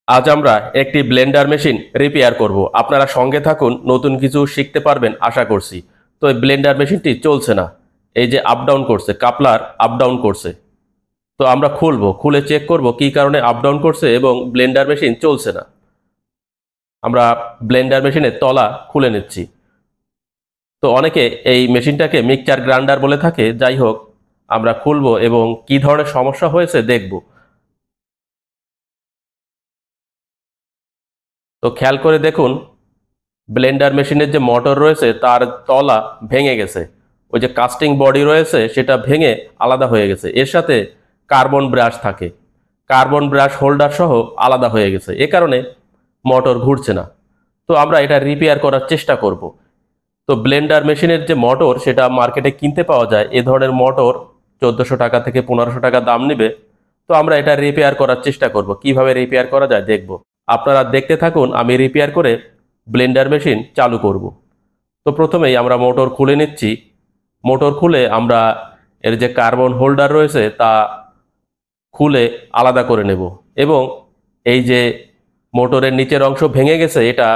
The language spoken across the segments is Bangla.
আজ আমরা একটি ব্লেন্ডার মেশিন রিপেয়ার করব। আপনারা সঙ্গে থাকুন, নতুন কিছু শিখতে পারবেন আশা করছি। তো এই ব্লেন্ডার মেশিনটি চলছে না, এই যে আপ ডাউন করছে, কাপলার আপ ডাউন করছে। তো আমরা খুলবো, খুলে চেক করব কি কারণে আপ ডাউন করছে এবং ব্লেন্ডার মেশিন চলছে না। আমরা ব্লেন্ডার মেশিনের তলা খুলে নিচ্ছি। তো অনেকে এই মেশিনটাকে মিক্সচার গ্রাইন্ডার বলে থাকে, যাই হোক আমরা খুলবো এবং কি ধরনের সমস্যা হয়েছে দেখব। তো খেয়াল করে দেখুন, ব্লেন্ডার মেশিনের যে মোটর রয়েছে তার তলা ভেঙে গেছে। ওই যে কাস্টিং বডি রয়েছে সেটা ভেঙে আলাদা হয়ে গেছে। এর সাথে কার্বন ব্রাশ থাকে, কার্বন ব্রাশ হোল্ডার সহ আলাদা হয়ে গেছে, এ কারণে মোটর ঘুরছে না। তো আমরা এটা রিপেয়ার করার চেষ্টা করব। তো ব্লেন্ডার মেশিনের যে মোটর সেটা মার্কেটে কিনতে পাওয়া যায়, এ ধরনের মোটর 1400 টাকা থেকে 1500 টাকা দাম নেবে। তো আমরা এটা রিপেয়ার করার চেষ্টা করব, কিভাবে রিপেয়ার করা যায় দেখব। আপনারা দেখতে থাকুন, আমি রিপেয়ার করে ব্লেন্ডার মেশিন চালু করব। তো প্রথমেই আমরা মোটর খুলে নিচ্ছি। মোটর খুলে আমরা এর যে কার্বন হোল্ডার রয়েছে তা খুলে আলাদা করে নেব। এবং এই যে মোটরের নিচের অংশ ভেঙে গেছে, এটা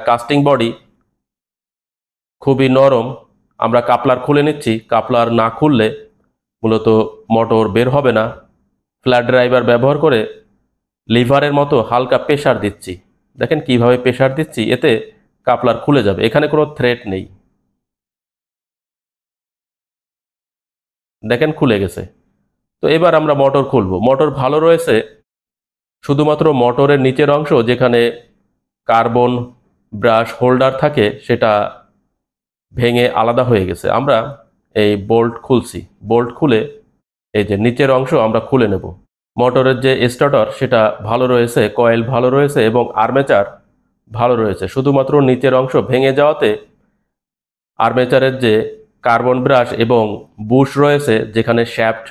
কাস্টিং বডি খুবই নরম। আমরা কাপলার খুলে নিচ্ছি। কাপলার না খুললে মূলত মোটর বের হবে না। ফ্ল্যাট ড্রাইভার ব্যবহার করে লিভারের মতো হালকা প্রেসার দিচ্ছি। দেখেন কিভাবে প্রেসার দিচ্ছি, এতে কাপলার খুলে যাবে। এখানে কোনো থ্রেড নেই, দেখেন খুলে গেছে। তো এবার আমরা মোটর খুলব। মোটর ভালো রয়েছে, শুধুমাত্র মোটরের নিচের অংশ যেখানে কার্বন ব্রাশ হোল্ডার থাকে সেটা ভেঙে আলাদা হয়ে গেছে। আমরা এই বোল্ট খুলছি। বোল্ট খুলে এই যে নিচের অংশ আমরা খুলে নেব। মোটরের যে স্টার্টার সেটা ভালো রয়েছে, কয়েল ভালো রয়েছে এবং আর্মেচার ভালো রয়েছে। শুধুমাত্র নিচের অংশ ভেঙে যাওয়াতে আর্মেচারের যে কার্বন ব্রাশ এবং বুশ রয়েছে, যেখানে শ্যাফট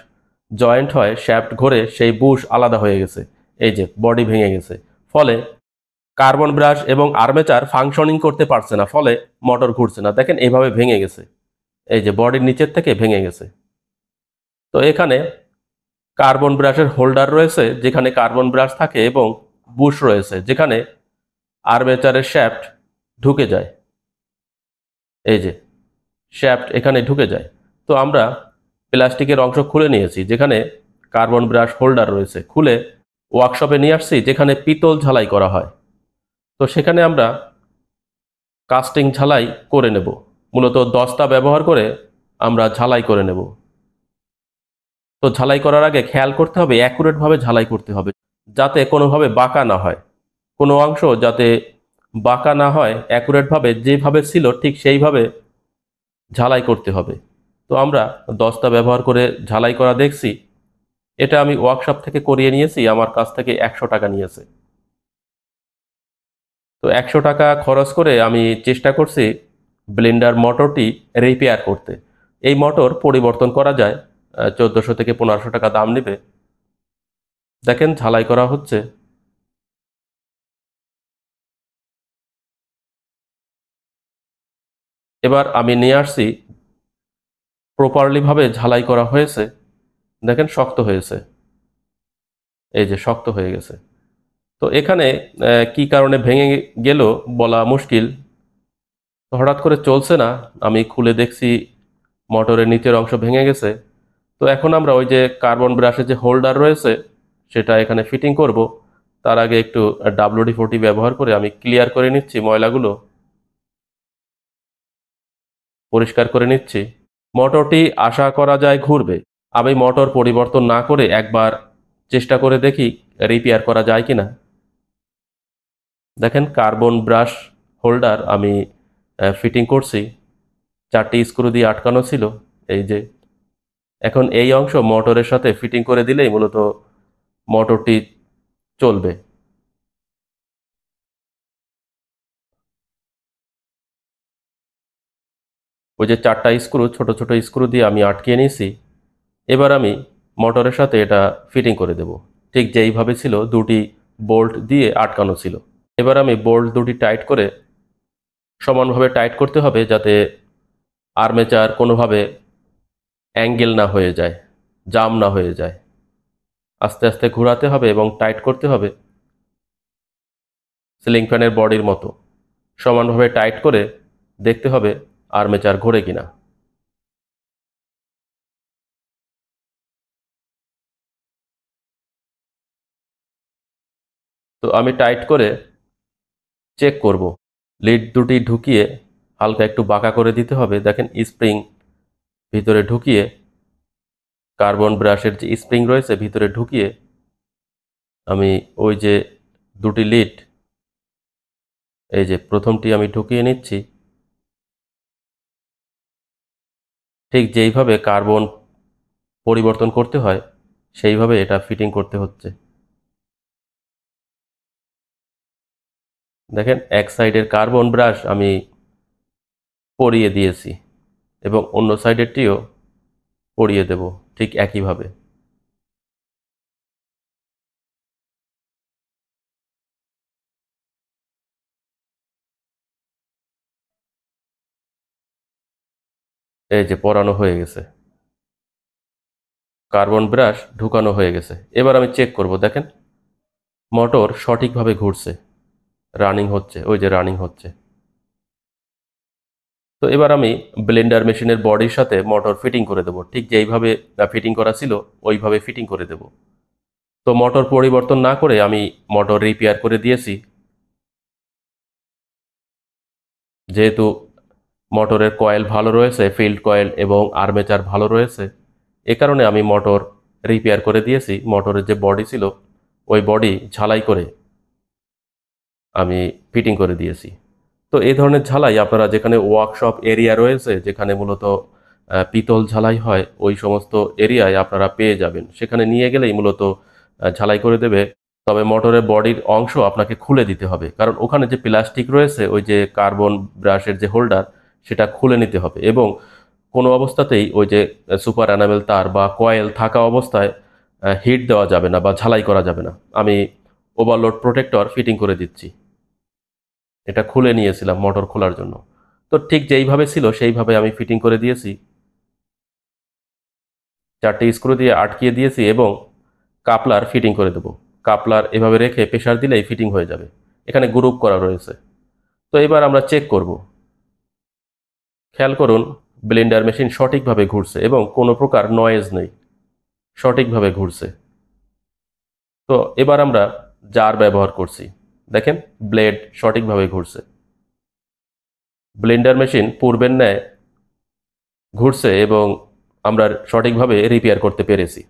জয়েন্ট হয়, শ্যাফট ঘোরে, সেই বুশ আলাদা হয়ে গেছে। এই যে বডি ভেঙে গেছে, ফলে কার্বন ব্রাশ এবং আর্মেচার ফাংশনিং করতে পারছে না, ফলে মোটর ঘুরছে না। দেখেন এইভাবে ভেঙে গেছে, এই যে বডির নিচের থেকে ভেঙে গেছে। তো এখানে কার্বন ব্রাশের হোল্ডার রয়েছে যেখানে কার্বন ব্রাশ থাকে এবং বুশ রয়েছে যেখানে আর্মেচারের শ্যাফট ঢুকে যায়। এই যে শ্যাফট এখানে ঢুকে যায়। তো আমরা প্লাস্টিকের অংশ খুলে নিয়েছি যেখানে কার্বন ব্রাশ হোল্ডার রয়েছে, খুলে ওয়ার্কশপে নিয়ে আসছি যেখানে পিতল ঝালাই করা হয়। তো সেখানে আমরা কাস্টিং ঝালাই করে নেব। মূলত দস্তা ব্যবহার করে আমরা ঝালাই করে নেব। তো ঝালাই করার আগে খেয়াল করতে হবে, অ্যাকুরেটভাবে ঝালাই করতে হবে, যাতে কোনোভাবে বাঁকা না হয়। কোনো অংশ যাতে বাঁকা না হয়, অ্যাকুরেটভাবে যেভাবে ছিল ঠিক সেইভাবে ঝালাই করতে হবে। তো আমরা দস্তা ব্যবহার করে ঝালাই করা দেখছি। এটা আমি ওয়ার্কশপ থেকে করিয়ে নিয়েছি, আমার কাছ থেকে 100 টাকা নিয়েছে। তো 100 টাকা খরচ করে আমি চেষ্টা করছি ব্লেন্ডার মোটরটি রিপেয়ার করতে। এই মোটর পরিবর্তন করা যায়, 1400 থেকে 1500 টাকা দাম নেবে। দেখেন ঝালাই করা হচ্ছে। এবার আমি নিয়ে আসছি, প্রপারলি ভাবে ঝালাই করা হয়েছে। দেখেন শক্ত হয়েছে, এই যে শক্ত হয়ে গেছে। তো এখানে কি কারণে ভেঙে গেল বলা মুশকিল। তো হঠাৎ করে চলছে না, আমি খুলে দেখছি মোটরের নিচের অংশ ভেঙে গেছে। তো এখন আমরা ওই যে কার্বন ব্রাশের যে হোল্ডার রয়েছে সেটা এখানে ফিটিং করব। তার আগে একটু WD-40 ব্যবহার করে আমি ক্লিয়ার করে নিচ্ছি, ময়লাগুলো পরিষ্কার করে নিচ্ছি। মোটরটি আশা করা যায় ঘুরবে। আমি মোটর পরিবর্তন না করে একবার চেষ্টা করে দেখি রিপেয়ার করা যায় কিনা। দেখেন কার্বন ব্রাশ হোল্ডার আমি ফিটিং করছি, 4টি স্ক্রু দিয়ে আটকানো ছিল। এই যে এখন এই অংশ মোটরের সাথে ফিটিং করে দিলেই মূলত মোটরটি চলবে। ওই যে 4টা স্ক্রু, ছোট ছোট স্ক্রু দিয়ে আমি আটকিয়ে নিয়েছি। এবার আমি মোটরের সাথে এটা ফিটিং করে দেব, ঠিক যেইভাবে ছিল, দুটি বোল্ট দিয়ে আটকানো ছিল। এবার আমি বোল্ট দুটি টাইট করে, সমানভাবে টাইট করতে হবে যাতে আর্মেচার কোনোভাবে অ্যাঙ্গেল না হয়ে যায়, জাম না হয়ে যায়। আস্তে আস্তে ঘোরাতে হবে এবং টাইট করতে হবে। সিলিং ফ্যানের বডির মতো সমানভাবে টাইট করে দেখতে হবে আর্মেচার ঘোরে কিনা। তো আমি টাইট করে চেক করব। লিড দুটি ঢুকিয়ে হালকা একটু বাঁকা করে দিতে হবে। দেখেন স্প্রিং ভিতরে ঢুকিয়ে, কার্বন ব্রাশের যে স্প্রিং রয়েছে ভিতরে ঢুকিয়ে আমি ওই যে দুটি লিড, এই যে প্রথমটি আমি ঢুকিয়ে নিচ্ছি, ঠিক যেইভাবে কার্বন পরিবর্তন করতে হয় সেইভাবে এটা ফিটিং করতে হচ্ছে। দেখেন এক সাইডের কার্বন ব্রাশ আমি পরিয়ে দিয়েছি এবং অন্য সাইডেরটিও পরিয়ে দেব ঠিক একইভাবে। এই যে পরানো হয়ে গেছে, কার্বন ব্রাশ ঢুকানো হয়ে গেছে। এবার আমি চেক করব। দেখেন মোটর সঠিকভাবে ঘুরছে, রানিং হচ্ছে, ওই যে রানিং হচ্ছে। তো এবার আমি ব্লেন্ডার মেশিনের বডির সাথে মোটর ফিটিং করে দেব, ঠিক যেইভাবে ফিটিং করা ছিল ওইভাবে ফিটিং করে দেব। তো মোটর পরিবর্তন না করে আমি মোটর রিপেয়ার করে দিয়েছি। যেহেতু মোটরের কয়েল ভালো রয়েছে, ফিল্ড কয়েল এবং আর্মেচার ভালো রয়েছে, এ কারণে আমি মোটর রিপেয়ার করে দিয়েছি। মোটরের যে বডি ছিল ওই বডি ঝালাই করে আমি ফিটিং করে দিয়েছি। তো এই ধরনের ঝালাই আপনারা যেখানে ওয়ার্কশপ এরিয়া রয়েছে, যেখানে মূলত পিতল ঝালাই হয়, ওই সমস্ত এরিয়ায় আপনারা পেয়ে যাবেন। সেখানে নিয়ে গেলেই মূলত ঝালাই করে দেবে। তবে মোটরের বডির অংশ আপনাকে খুলে দিতে হবে, কারণ ওখানে যে প্লাস্টিক রয়েছে, ওই যে কার্বন ব্রাশের যে হোল্ডার, সেটা খুলে নিতে হবে। এবং কোনো অবস্থাতেই ওই যে সুপার অ্যানামেল তার বা কয়েল থাকা অবস্থায় হিট দেওয়া যাবে না বা ঝালাই করা যাবে না। আমি ওভারলোড প্রোটেক্টর ফিটিং করে দিচ্ছি। এটা খুলে নিয়েছিলাম মোটর খোলার জন্য। তো ঠিক যেইভাবে ছিল সেইভাবে আমি ফিটিং করে দিয়েছি। 4টে স্ক্রু দিয়ে আটকিয়ে দিয়েছি এবং কাপলার ফিটিং করে দেব। কাপলার এভাবে রেখে প্রেসার দিলেই ফিটিং হয়ে যাবে। এখানে গ্রুপ করা রয়েছে। তো এবার আমরা চেক করব। খেয়াল করুন, ব্লেন্ডার মেশিন সঠিকভাবে ঘুরছে এবং কোনো প্রকার নয়েজ নেই, সঠিকভাবে ঘুরছে। তো এবার আমরা জার ব্যবহার করছি। দেখেন ব্লেড সঠিকভাবে ঘুরছে। ব্লেন্ডার মেশিন পূর্বের ন্যায় ঘুরছে এবং আমরা সঠিকভাবে রিপেয়ার করতে পেরেছি।